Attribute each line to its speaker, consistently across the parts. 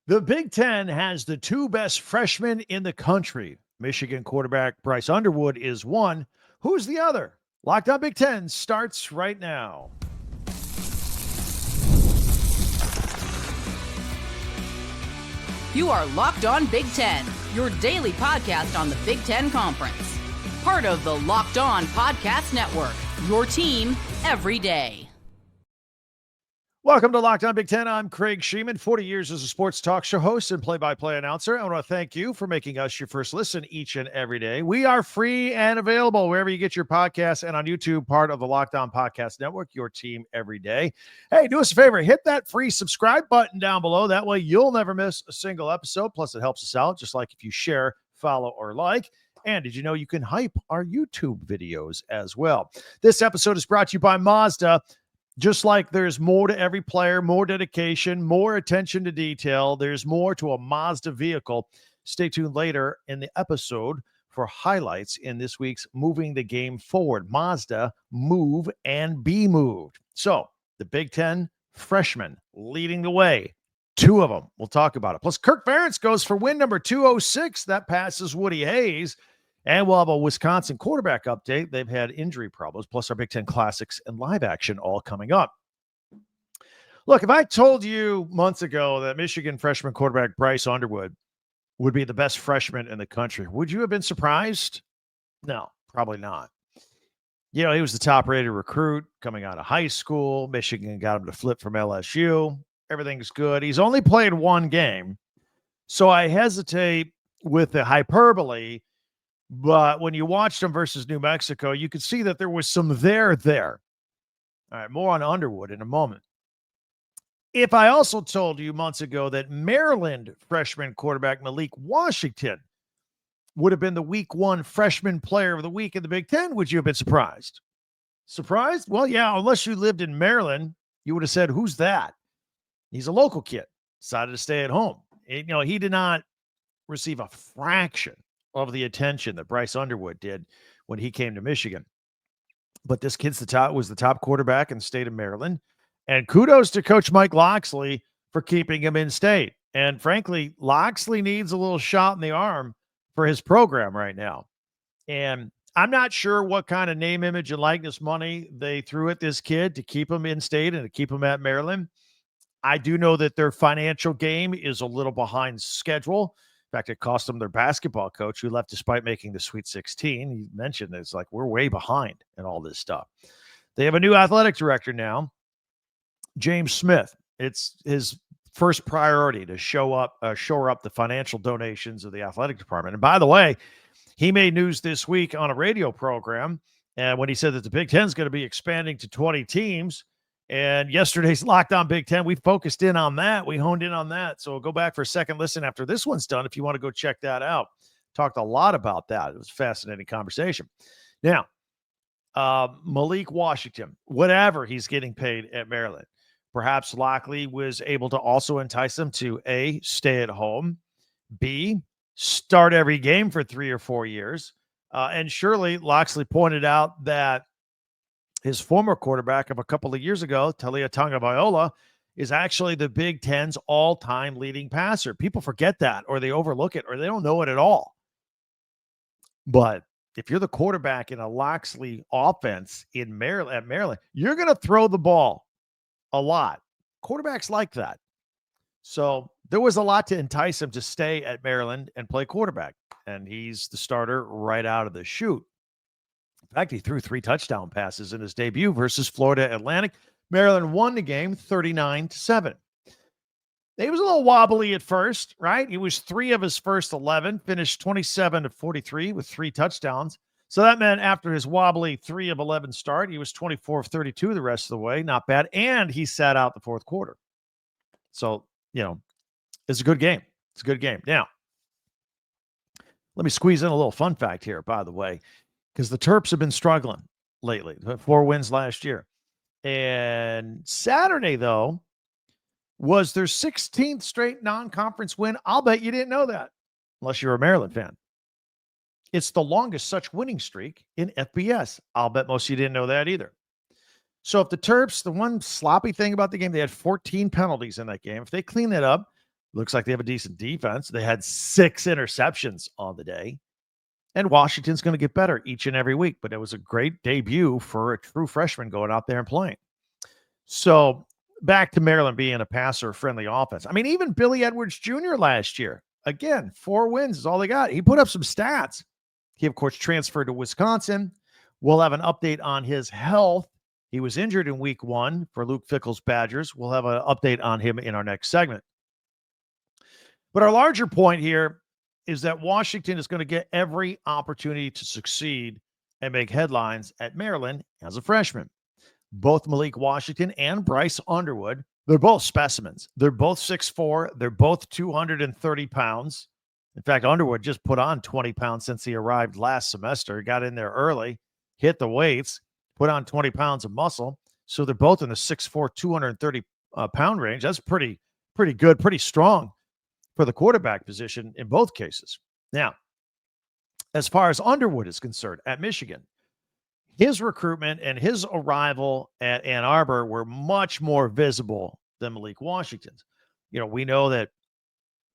Speaker 1: The Big Ten has the two best freshmen in the country. Michigan quarterback Bryce Underwood is one. Who's the other? Locked On Big Ten starts right now.
Speaker 2: You are Locked On Big Ten, your daily podcast on the Big Ten Conference. Part of the Locked On Podcast Network, your team every day.
Speaker 1: Welcome to Locked On Big Ten. I'm Craig Sheeman, 40 years as a sports talk show host and play-by-play announcer. I want to thank you for making us your first listen each and every day. We are free and available wherever you get your podcasts and on YouTube, part of the Locked On Podcast Network, your team every day. Hey, do us a favor, hit that free subscribe button down below. That way you'll never miss a single episode. Plus, it helps us out, just like if you share, follow, or like. And did you know you can hype our YouTube videos as well? This episode is brought to you by Mazda. Just like there's more to every player, more dedication, more attention to detail, there's more to a Mazda vehicle. Stay tuned later in the episode for highlights in this week's Moving the Game Forward. Mazda, move and be moved. So the Big Ten freshmen leading the way. Two of them. We'll talk about it. Plus, Kirk Ferentz goes for win number 206. That passes Woody Hayes. And we'll have a Wisconsin quarterback update. They've had injury problems, plus our Big Ten Classics and live action all coming up. Look, if I told you months ago that Michigan freshman quarterback Bryce Underwood would be the best freshman in the country, would you have been surprised? No, probably not. You know, he was the top-rated recruit coming out of high school. Michigan got him to flip from LSU. Everything's good. He's only played one game, so I hesitate with the hyperbole. But when you watched him versus New Mexico, you could see that there was some there. All right, more on Underwood in a moment. If I also told you months ago that Maryland freshman quarterback Malik Washington would have been the week one freshman player of the week in the Big Ten, would you have been surprised? Surprised? Well, yeah, unless you lived in Maryland, you would have said, who's that? He's a local kid, decided to stay at home. He did not receive a fraction of the attention that Bryce Underwood did when he came to Michigan. But this kid's was the top quarterback in the state of Maryland. And kudos to Coach Mike Locksley for keeping him in state. And frankly, Locksley needs a little shot in the arm for his program right now. And I'm not sure what kind of name, image, and likeness money they threw at this kid to keep him in state and to keep him at Maryland. I do know that their financial game is a little behind schedule. In fact, it cost them their basketball coach, who left despite making the Sweet 16. He mentioned it's like we're way behind in all this stuff. They have a new athletic director now, James Smith. It's his first priority to shore up the financial donations of the athletic department. And by the way, he made news this week on a radio program, and when he said that the Big Ten is going to be expanding to 20 teams. And yesterday's Locked On Big Ten, we focused in on that. We honed in on that. So go back for a second listen after this one's done if you want to go check that out. Talked a lot about that. It was a fascinating conversation. Now, Malik Washington, whatever he's getting paid at Maryland, perhaps Locksley was able to also entice him to A, stay at home, B, start every game for 3 or 4 years. And surely Locksley pointed out that his former quarterback of a couple of years ago, Talia Tagovailoa, is actually the Big Ten's all-time leading passer. People forget that, or they overlook it, or they don't know it at all. But if you're the quarterback in a Locksley offense at Maryland, you're going to throw the ball a lot. Quarterbacks like that. So there was a lot to entice him to stay at Maryland and play quarterback, and he's the starter right out of the chute. In fact, he threw 3 touchdown passes in his debut versus Florida Atlantic. Maryland won the game 39-7. He was a little wobbly at first, right? He was 3 of his first 11, finished 27-43 with 3 touchdowns. So that meant after his wobbly 3 of 11 start, he was 24 of 32 the rest of the way. Not bad. And he sat out the fourth quarter. So, it's a good game. It's a good game. Now, let me squeeze in a little fun fact here, by the way, because the Terps have been struggling lately. 4 wins last year. And Saturday, though, was their 16th straight non-conference win. I'll bet you didn't know that, unless you're a Maryland fan. It's the longest such winning streak in FBS. I'll bet most of you didn't know that either. So if the Terps, the one sloppy thing about the game, they had 14 penalties in that game. If they clean that up, Looks like they have a decent defense. They had 6 interceptions on the day. And Washington's going to get better each and every week. But it was a great debut for a true freshman going out there and playing. So back to Maryland being a passer-friendly offense. I mean, even Billy Edwards Jr. last year, again, 4 wins is all they got. He put up some stats. He, of course, transferred to Wisconsin. We'll have an update on his health. He was injured in week 1 for Luke Fickell's Badgers. We'll have an update on him in our next segment. But our larger point here is that Washington is going to get every opportunity to succeed and make headlines at Maryland as a freshman. Both Malik Washington and Bryce Underwood, they're both specimens. They're both 6'4". They're both 230 pounds. In fact, Underwood just put on 20 pounds since he arrived last semester. Got in there early, hit the weights, put on 20 pounds of muscle. So they're both in the 6'4", 230 pound range. That's pretty good, pretty strong for the quarterback position in both cases. Now, as far as Underwood is concerned at Michigan, his recruitment and his arrival at Ann Arbor were much more visible than Malik Washington's. You know, we know that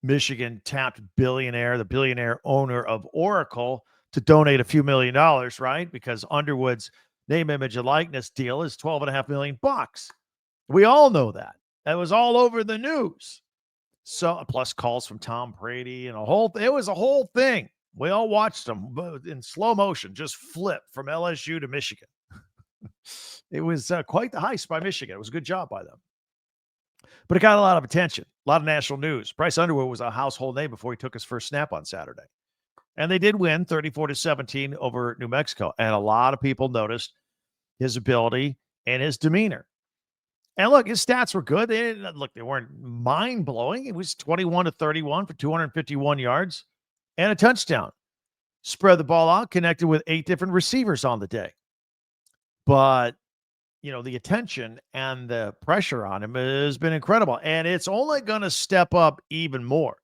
Speaker 1: Michigan tapped the billionaire owner of Oracle to donate a few $1 million, right? Because Underwood's name, image, and likeness deal is $12.5 million. We all know that. That was all over the news. So plus calls from Tom Brady and it was a whole thing. We all watched them in slow motion, just flip from LSU to Michigan. It was quite the heist by Michigan. It was a good job by them. But it got a lot of attention, a lot of national news. Bryce Underwood was a household name before he took his first snap on Saturday. And they did win 34-17 over New Mexico. And a lot of people noticed his ability and his demeanor. And look, his stats were good. They weren't mind-blowing. It was 21-31 for 251 yards and a touchdown. Spread the ball out, connected with 8 different receivers on the day. But, you know, the attention and the pressure on him has been incredible. And it's only going to step up even more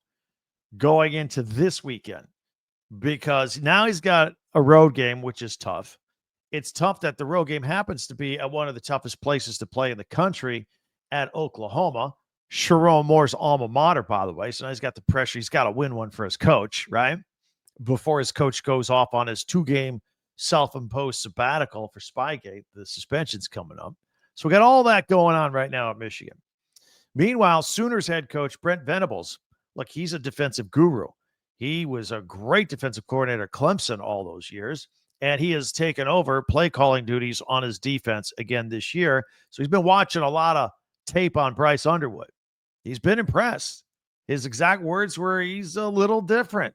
Speaker 1: going into this weekend because now he's got a road game, which is tough. It's tough that the road game happens to be at one of the toughest places to play in the country at Oklahoma. Sharon Moore's alma mater, by the way. So now he's got the pressure. He's got to win one for his coach, right? Before his coach goes off on his 2-game self-imposed sabbatical for Spygate. The suspension's coming up. So we got all that going on right now at Michigan. Meanwhile, Sooners head coach Brent Venables, look, he's a defensive guru. He was a great defensive coordinator at Clemson all those years. And he has taken over play calling duties on his defense again this year. So he's been watching a lot of tape on Bryce Underwood. He's been impressed. His exact words were he's a little different.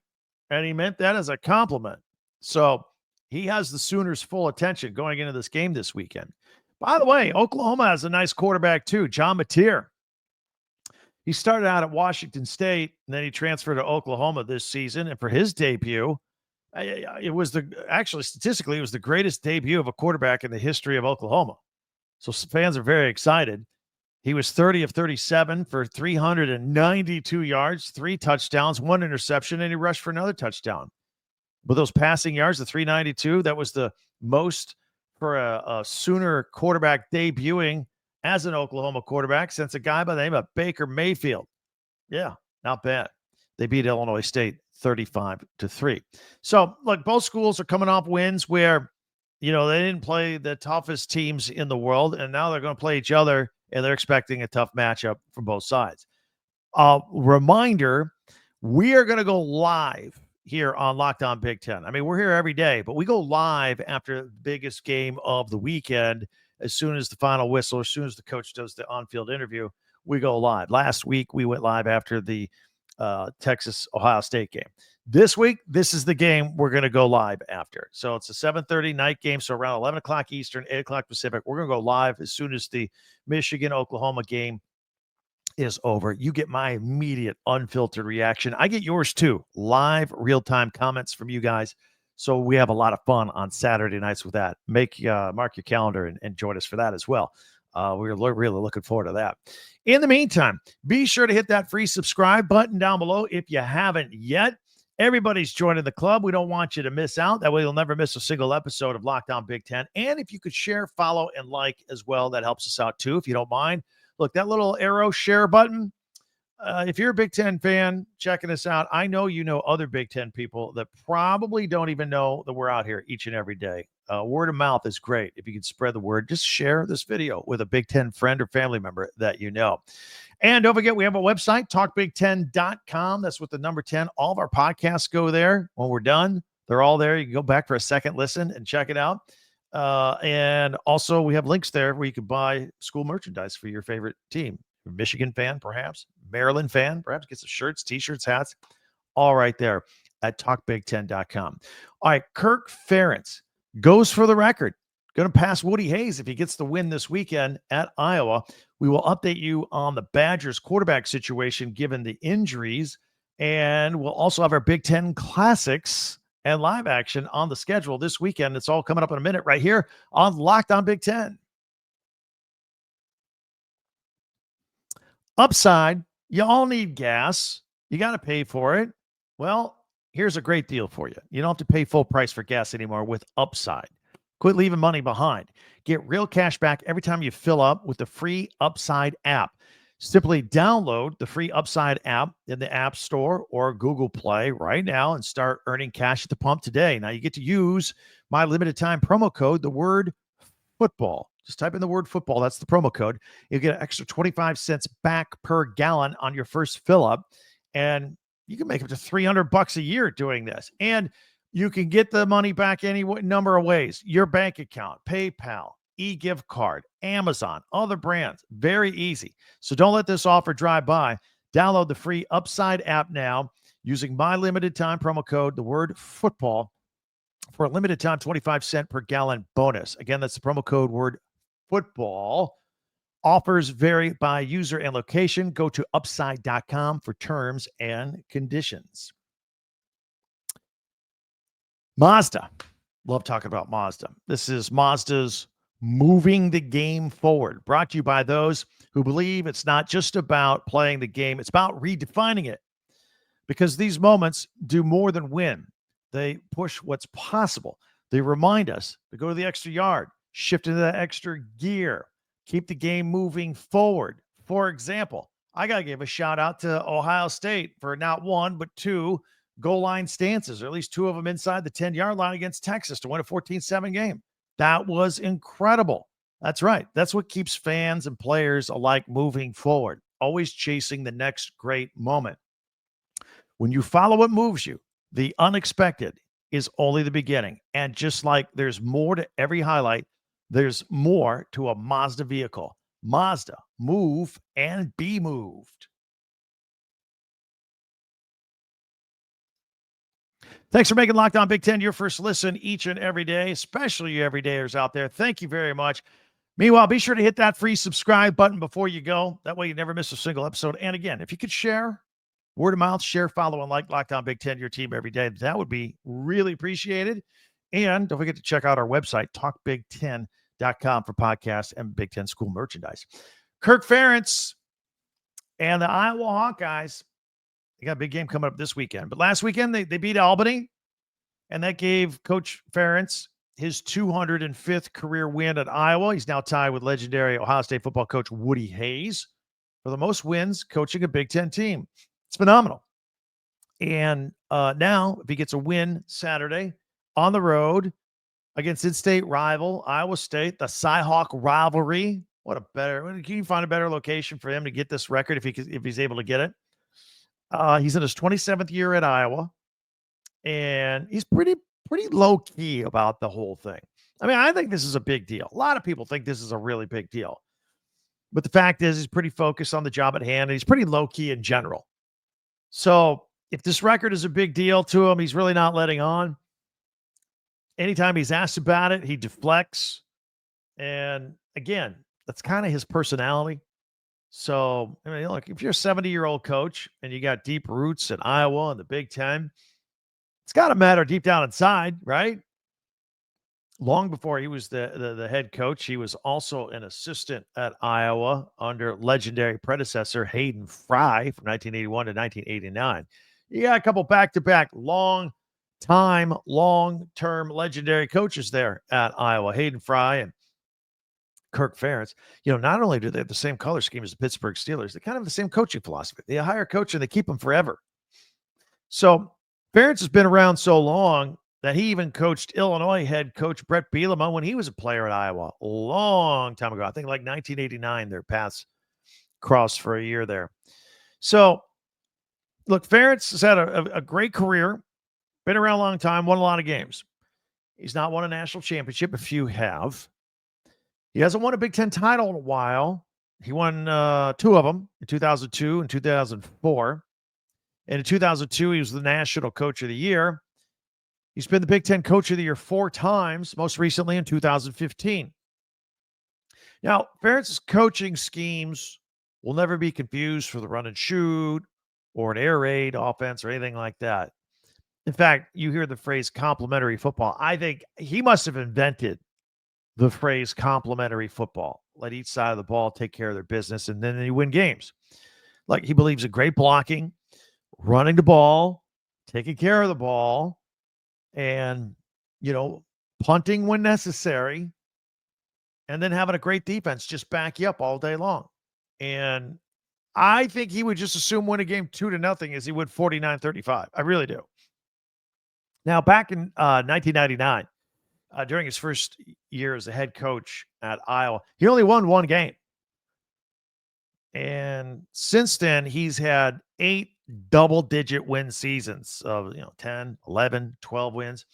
Speaker 1: And he meant that as a compliment. So he has the Sooners' full attention going into this game this weekend. By the way, Oklahoma has a nice quarterback too, John Mateer. He started out at Washington State, and then he transferred to Oklahoma this season. And for his debut, it was statistically, it was the greatest debut of a quarterback in the history of Oklahoma. So fans are very excited. He was 30 of 37 for 392 yards, 3 touchdowns, 1 interception, and he rushed for another touchdown. But those passing yards, the 392, that was the most for a Sooner quarterback debuting as an Oklahoma quarterback since a guy by the name of Baker Mayfield. Yeah, not bad. They beat Illinois State 35-3. So, look, both schools are coming off wins where, you know, they didn't play the toughest teams in the world, and now they're going to play each other, and they're expecting a tough matchup from both sides. Reminder, we are going to go live here on Locked On Big Ten. I mean, we're here every day, but we go live after the biggest game of the weekend. As soon as the final whistle, as soon as the coach does the on-field interview, we go live. Last week, we went live after the Texas-Ohio State game. This week, this is the game we're going to go live after. So it's a 7:30 night game, so around 11 o'clock Eastern, 8 o'clock Pacific. We're going to go live as soon as the Michigan-Oklahoma game is over. You get my immediate unfiltered reaction. I get yours too. Live, real-time comments from you guys. So we have a lot of fun on Saturday nights with that. Mark your calendar and join us for that as well. We're really looking forward to that. In the meantime, be sure to hit that free subscribe button down below if you haven't yet. Everybody's joining the club. We don't want you to miss out. That way you'll never miss a single episode of Locked On Big Ten. And if you could share, follow, and like as well, that helps us out too, if you don't mind. Look, that little arrow share button, if you're a Big Ten fan checking us out, I know you know other Big Ten people that probably don't even know that we're out here each and every day. Word of mouth is great. If you can spread the word, just share this video with a Big Ten friend or family member that you know. And don't forget, we have a website, talkbig10.com. That's with the number 10. All of our podcasts go there. When we're done, they're all there. You can go back for a second listen and check it out. And also, we have links there where you can buy school merchandise for your favorite team. Michigan fan, perhaps. Maryland fan, perhaps. Get some shirts, T-shirts, hats. All right there at talkbig10.com. All right, Kirk Ferentz goes for the record. Going to pass Woody Hayes if he gets the win this weekend at Iowa. We will update you on the Badgers quarterback situation given the injuries. And we'll also have our Big Ten Classics and live action on the schedule this weekend. It's all coming up in a minute right here on Locked On Big Ten. Upside, you all need gas. You got to pay for it. Well, here's a great deal for you. You don't have to pay full price for gas anymore with Upside. Quit leaving money behind. Get real cash back every time you fill up with the free Upside app. Simply download the free Upside app in the App Store or Google Play right now and start earning cash at the pump today. Now you get to use my limited time promo code, the word football. Just type in the word football. That's the promo code. You'll get an extra 25 cents back per gallon on your first fill up. And you can make up to $300 a year doing this. And you can get the money back any number of ways. Your bank account, PayPal, e-gift card, Amazon, other brands. Very easy. So don't let this offer drive by. Download the free Upside app now using my limited time promo code, the word football, for a limited time 25 cent per gallon bonus. Again, that's the promo code, word football. Offers vary by user and location. Go to upside.com for terms and conditions. Mazda. Love talking about Mazda. This is Mazda's Moving the Game Forward, brought to you by those who believe it's not just about playing the game, it's about redefining it. Because these moments do more than win. They push what's possible. They remind us to go to the extra yard, shift into that extra gear, keep the game moving forward. For example, I got to give a shout out to Ohio State for not one, but two goal line stances, or at least two of them inside the 10-yard line against Texas to win a 14-7 game. That was incredible. That's right. That's what keeps fans and players alike moving forward, always chasing the next great moment. When you follow what moves you, the unexpected is only the beginning. And just like there's more to every highlight, there's more to a Mazda vehicle. Mazda, move and be moved. Thanks for making Locked On Big Ten your first listen each and every day, especially you everydayers out there. Thank you very much. Meanwhile, be sure to hit that free subscribe button before you go. That way you never miss a single episode. And again, if you could share, word of mouth, share, follow, and like Locked On Big Ten, your team every day, that would be really appreciated. And don't forget to check out our website, talkbig10.com, for podcasts and Big Ten school merchandise. Kirk Ferentz and the Iowa Hawkeyes, they got a big game coming up this weekend. But last weekend, they beat Albany, and that gave Coach Ferentz his 205th career win at Iowa. He's now tied with legendary Ohio State football coach Woody Hayes for the most wins coaching a Big Ten team. It's phenomenal. And now, if he gets a win Saturday on the road against in-state rival Iowa State, the Cy-Hawk rivalry, can you find a better location for him to get this record if he's able to get it? He's in his 27th year at Iowa, and he's pretty low-key about the whole thing. I mean, I think this is a big deal. A lot of people think this is a really big deal. But the fact is, he's pretty focused on the job at hand, and he's pretty low-key in general. So if this record is a big deal to him, he's really not letting on. Anytime he's asked about it, he deflects. And again, that's kind of his personality. So, I mean, look, if you're a 70-year-old coach and you got deep roots in Iowa and the Big Ten, it's got to matter deep down inside, right? Long before he was the head coach, he was also an assistant at Iowa under legendary predecessor Hayden Fry from 1981 to 1989. You got a couple back-to-back long-term legendary coaches there at Iowa, Hayden Fry and Kirk Ferentz, not only do they have the same color scheme as the Pittsburgh Steelers, they kind of have the same coaching philosophy. They hire a coach and they keep him forever. So Ferentz has been around so long that he even coached Illinois head coach Brett Bielema when he was a player at Iowa a long time ago. I think like 1989, their paths crossed for a year there. So, look, Ferentz has had a great career, been around a long time, won a lot of games. He's not won a national championship. A few have. He hasn't won a Big Ten title in a while. He won 2 of them in 2002 and 2004. And in 2002, he was the National Coach of the Year. He's been the Big Ten Coach of the Year 4 times, most recently in 2015. Now, Ferentz's coaching schemes will never be confused for the run and shoot or an air raid offense or anything like that. In fact, you hear the phrase complementary football. I think he must have invented the phrase complementary football. Let each side of the ball take care of their business, and then they win games. Like, he believes in great blocking, running the ball, taking care of the ball, and, punting when necessary, and then having a great defense just back you up all day long. And I think he would just assume win a game 2-0 as he would 49-35. I really do. Now, back in 1999, during his first year as a head coach at Iowa, he only won 1 game. And since then, he's had 8 double-digit win seasons of 10, 11, 12 wins.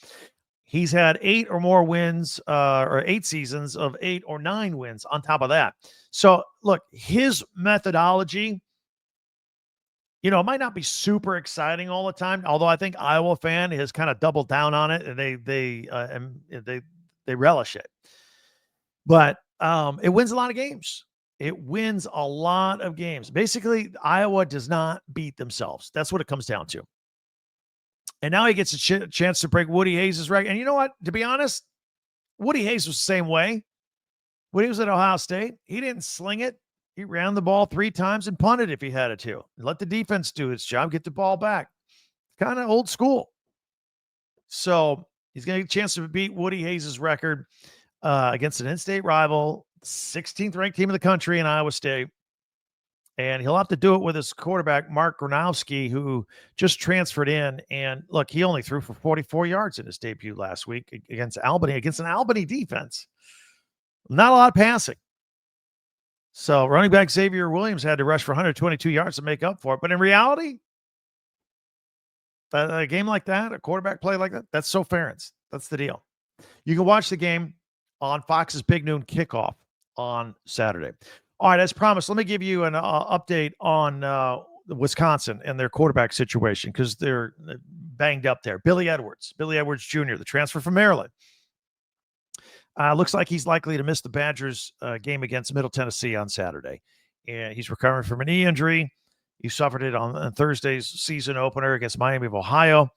Speaker 1: He's had 8 or more wins, or 8 seasons of 8 or 9 wins on top of that. So, look, his methodology, it might not be super exciting all the time, although I think Iowa fan has kind of doubled down on it, and they relish it. But it wins a lot of games. It wins a lot of games. Basically, Iowa does not beat themselves. That's what it comes down to. And now he gets a chance to break Woody Hayes' record. And you know what? To be honest, Woody Hayes was the same way. When he was at Ohio State, he didn't sling it. He ran the ball 3 times and punted if he had to. Let the defense do its job, get the ball back. Kind of old school. So he's going to get a chance to beat Woody Hayes' record against an in-state rival, 16th ranked team in the country in Iowa State. And he'll have to do it with his quarterback, Mark Gronowski, who just transferred in. And look, he only threw for 44 yards in his debut last week against Albany, against an Albany defense. Not a lot of passing. So running back Xavier Williams had to rush for 122 yards to make up for it. But in reality, a game like that, a quarterback play like that, that's so Ferentz. That's the deal. You can watch the game on Fox's Big Noon Kickoff on Saturday. All right, as promised, let me give you an update on Wisconsin and their quarterback situation because they're banged up there. Billy Edwards Jr., the transfer from Maryland. Looks like he's likely to miss the Badgers game against Middle Tennessee on Saturday. And he's recovering from a knee injury. He suffered it on Thursday's season opener against Miami of Ohio.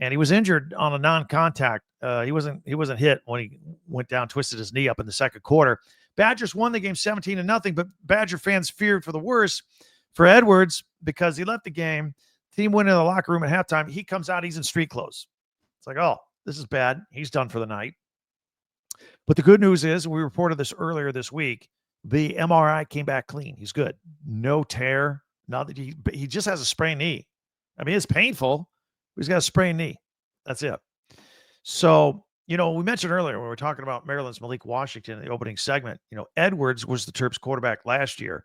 Speaker 1: And he was injured on a non-contact. He wasn't hit when he went down, twisted his knee up in the second quarter. Badgers won the game 17-0, but Badger fans feared for the worst for Edwards because he left the game. Team went into the locker room at halftime. He comes out, he's in street clothes. It's like, oh, this is bad. He's done for the night. But the good news is, we reported this earlier this week, the MRI came back clean. He's good. No tear. Not that he just has a sprained knee. I mean, it's painful. But he's got a sprained knee. That's it. So, we mentioned earlier when we were talking about Maryland's Malik Washington in the opening segment, Edwards was the Terps quarterback last year,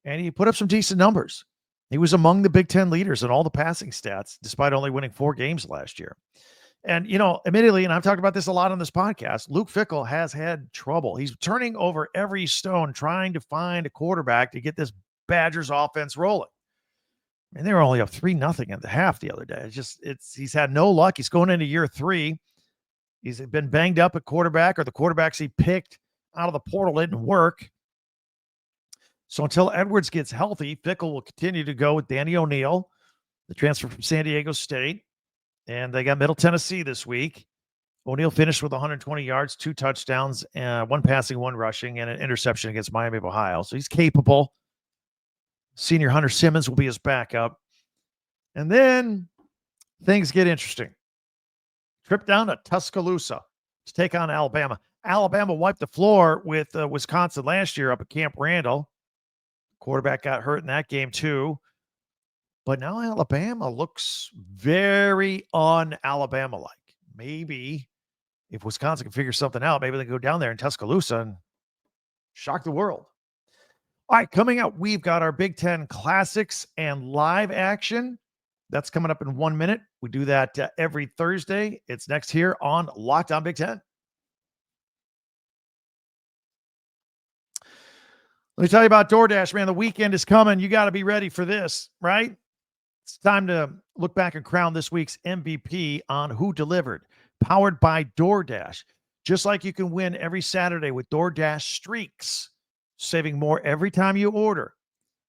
Speaker 1: and he put up some decent numbers. He was among the Big Ten leaders in all the passing stats, despite only winning 4 games last year. And, admittedly, and I've talked about this a lot on this podcast, Luke Fickell has had trouble. He's turning over every stone trying to find a quarterback to get this Badgers offense rolling. And they were only up 3-0 at the half the other day. He's had no luck. He's going into year 3. He's been banged up at quarterback, or the quarterbacks he picked out of the portal didn't work. So until Edwards gets healthy, Fickell will continue to go with Danny O'Neal, the transfer from San Diego State. And they got Middle Tennessee this week. O'Neal finished with 120 yards, 2 touchdowns, 1 passing, 1 rushing, and an interception against Miami of Ohio. So he's capable. Senior Hunter Simmons will be his backup. And then things get interesting. Trip down to Tuscaloosa to take on Alabama. Alabama wiped the floor with Wisconsin last year up at Camp Randall. Quarterback got hurt in that game too. But now Alabama looks very un-Alabama-like. Maybe if Wisconsin can figure something out, maybe they can go down there in Tuscaloosa and shock the world. All right, coming up, we've got our Big Ten Classics and live action. That's coming up in 1 minute. We do that every Thursday. It's next here on Locked On Big Ten. Let me tell you about DoorDash, man. The weekend is coming. You got to be ready for this, right? It's time to look back and crown this week's MVP on Who Delivered, powered by DoorDash. Just like you can win every Saturday with DoorDash Streaks, saving more every time you order.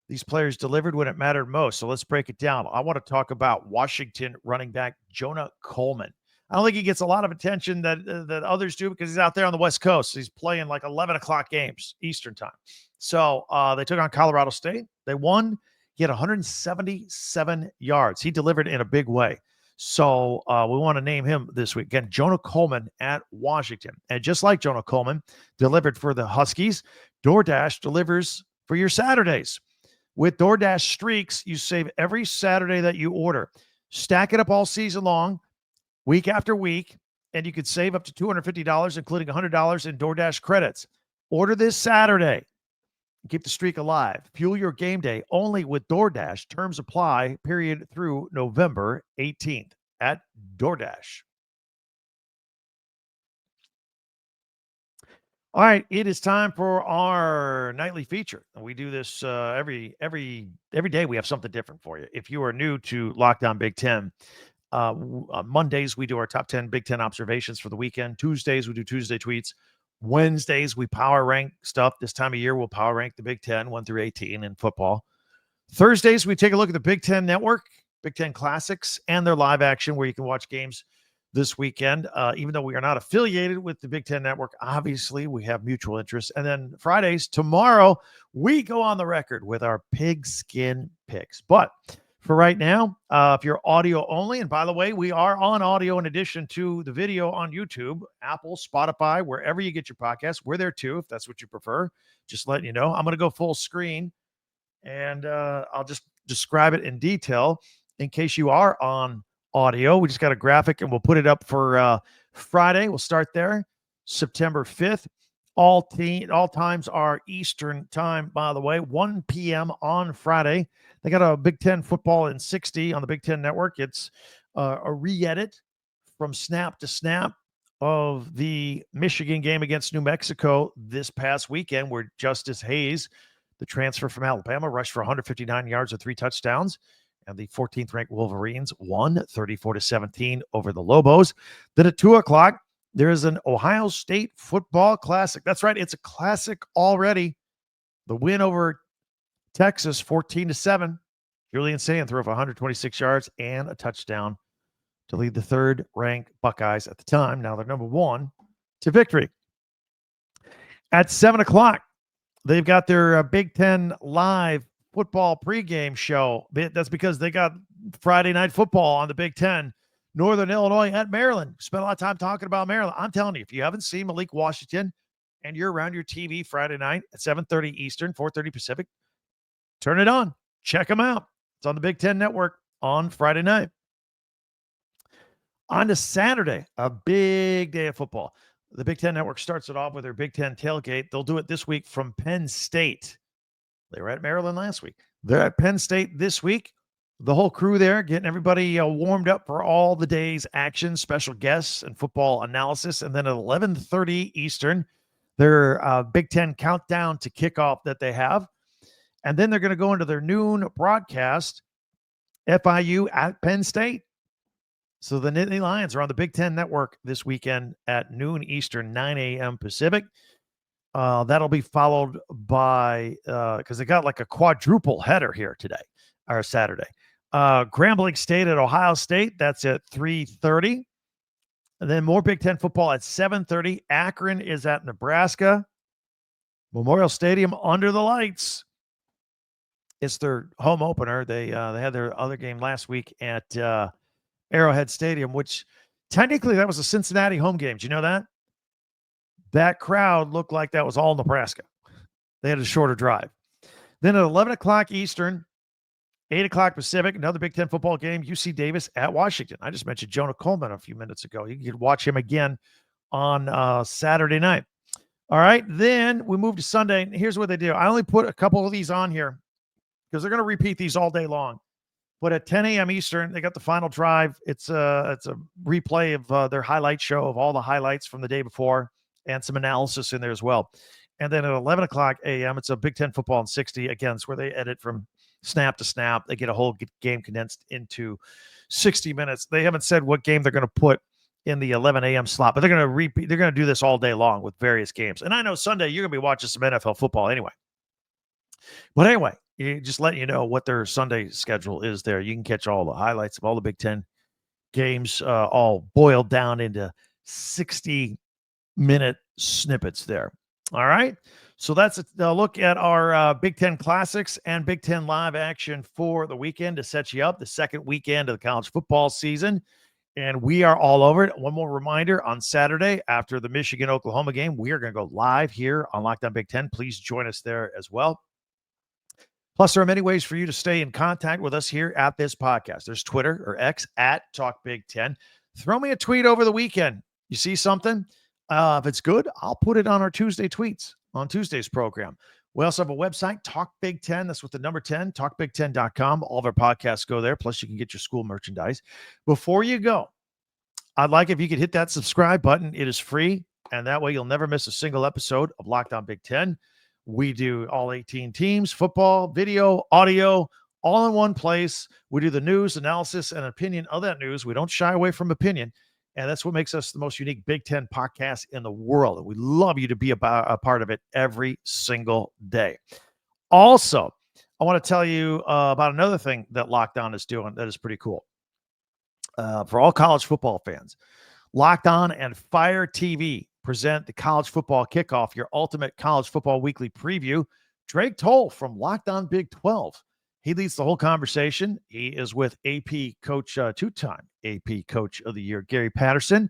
Speaker 1: These players delivered when it mattered most. So let's break it down. I want to talk about Washington running back Jonah Coleman. I don't think he gets a lot of attention that others do because he's out there on the West Coast. He's playing like 11 o'clock games Eastern time. So they took on Colorado State. They won. He had 177 yards. He delivered in a big way. So we want to name him this week. Again, Jonah Coleman at Washington. And just like Jonah Coleman delivered for the Huskies, DoorDash delivers for your Saturdays. With DoorDash Streaks, you save every Saturday that you order. Stack it up all season long, week after week, and you could save up to $250, including $100 in DoorDash credits. Order this Saturday. Keep the streak alive. Fuel your game day only with DoorDash. Terms apply, period, through November 18th at DoorDash. All right, it is time for our nightly feature. We do this every day. We have something different for you. If you are new to Locked On Big Ten, Mondays we do our top 10 Big Ten observations for the weekend. Tuesdays we do Tuesday tweets. Wednesdays we power rank stuff. This time of year we'll power rank the Big Ten 1 through 18 in football. Thursdays we take a look at the Big Ten Network, Big Ten Classics, and their live action where you can watch games this weekend. Even though we are not affiliated with the Big Ten Network, obviously we have mutual interests. And then Fridays, tomorrow, we go on the record with our pigskin picks. But for right now, if you're audio only, and by the way, we are on audio in addition to the video on YouTube, Apple, Spotify, wherever you get your podcasts, we're there too, if that's what you prefer. Just letting you know. I'm going to go full screen, and I'll just describe it in detail in case you are on audio. We just got a graphic, and we'll put it up for Friday. We'll start there, September 5th. All times are Eastern time, by the way, 1 p.m. on Friday. They got a Big Ten football in 60 on the Big Ten Network. It's a re-edit from snap to snap of the Michigan game against New Mexico this past weekend, where Justice Hayes, the transfer from Alabama, rushed for 159 yards and 3 touchdowns. And the 14th ranked Wolverines won 34-17 over the Lobos. Then at 2 o'clock, there is an Ohio State football classic. That's right. It's a classic already. The win over Texas, 14-7. Julian Sand threw for 126 yards and a touchdown to lead the third-ranked Buckeyes at the time. Now they're number 1 to victory. At 7 o'clock, they've got their Big Ten live football pregame show. That's because they got Friday night football on the Big Ten. Northern Illinois at Maryland. Spent a lot of time talking about Maryland. I'm telling you, if you haven't seen Malik Washington and you're around your TV Friday night at 7:30 Eastern, 4:30 Pacific, turn it on. Check them out. It's on the Big Ten Network on Friday night. On to Saturday, a big day of football. The Big Ten Network starts it off with their Big Ten tailgate. They'll do it this week from Penn State. They were at Maryland last week. They're at Penn State this week. The whole crew there getting everybody warmed up for all the day's action, special guests, and football analysis. And then at 11:30 Eastern, their Big Ten countdown to kickoff that they have. And then they're going to go into their noon broadcast, FIU at Penn State. So the Nittany Lions are on the Big Ten Network this weekend at noon Eastern, 9 a.m. Pacific. That'll be followed by, because they got like a quadruple header here today, or Saturday. Grambling State at Ohio State, that's at 3:30. And then more Big Ten football at 7:30. Akron is at Nebraska. Memorial Stadium under the lights. It's their home opener. They had their other game last week at Arrowhead Stadium, which technically that was a Cincinnati home game. Do you know that? That crowd looked like that was all Nebraska. They had a shorter drive. Then at 11 o'clock Eastern, 8 o'clock Pacific, another Big Ten football game, UC Davis at Washington. I just mentioned Jonah Coleman a few minutes ago. You can watch him again on Saturday night. All right, then we move to Sunday. Here's what they do. I only put a couple of these on here because they're going to repeat these all day long. But at 10 a.m. Eastern, they got the final drive. It's a replay of their highlight show of all the highlights from the day before and some analysis in there as well. And then at 11 o'clock a.m., it's a Big Ten football in 60. Again, it's where they edit from snap to snap. They get a whole game condensed into 60 minutes. They haven't said what game they're going to put in the 11 a.m. slot, but they're going to repeat. They're going to do this all day long with various games. And I know Sunday you're going to be watching some NFL football anyway. But anyway, just letting you know what their Sunday schedule is there. You can catch all the highlights of all the Big Ten games, all boiled down into 60-minute snippets there. All right. So that's a look at our Big Ten Classics and Big Ten Live action for the weekend to set you up, the second weekend of the college football season. And we are all over it. One more reminder, on Saturday after the Michigan-Oklahoma game, we are going to go live here on Locked On Big Ten. Please join us there as well. Plus, there are many ways for you to stay in contact with us here at this podcast. There's Twitter or X at Talk Big Ten. Throw me a tweet over the weekend. You see something? If it's good, I'll put it on our Tuesday tweets on Tuesday's program. We also have a website, Talk Big Ten. That's with the number 10, talkbig10.com. All of our podcasts go there. Plus, you can get your school merchandise. Before you go, I'd like if you could hit that subscribe button. It is free, and that way you'll never miss a single episode of Locked On Big Ten. We do all 18 teams, football, video, audio, all in one place. We do the news, analysis, and opinion of that news. We don't shy away from opinion. And that's what makes us the most unique Big Ten podcast in the world. And we love you to be a part of it every single day. Also, I want to tell you about another thing that Locked On is doing that is pretty cool. For all college football fans, Locked On and Fire TV present the College Football Kickoff, your ultimate college football weekly preview. Drake Toll from Locked On Big 12. He leads the whole conversation. He is with AP coach, two-time AP Coach of the Year, Gary Patterson,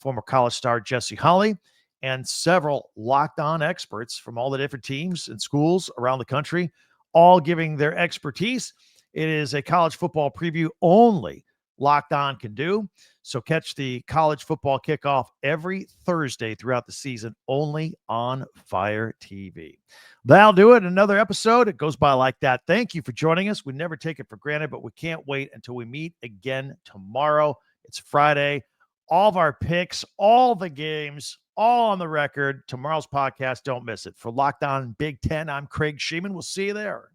Speaker 1: former college star Jesse Holley, and several Locked On experts from all the different teams and schools around the country, all giving their expertise. It is a college football preview only Locked On can do. So catch the College Football Kickoff every Thursday throughout the season, only on Fire TV. That'll do it. Another episode. It goes by like that. Thank you for joining us. We never take it for granted, but we can't wait until we meet again tomorrow. It's Friday. All of our picks, all the games, all on the record. Tomorrow's podcast, don't miss it. For Locked On Big Ten, I'm Craig Sheeman. We'll see you there.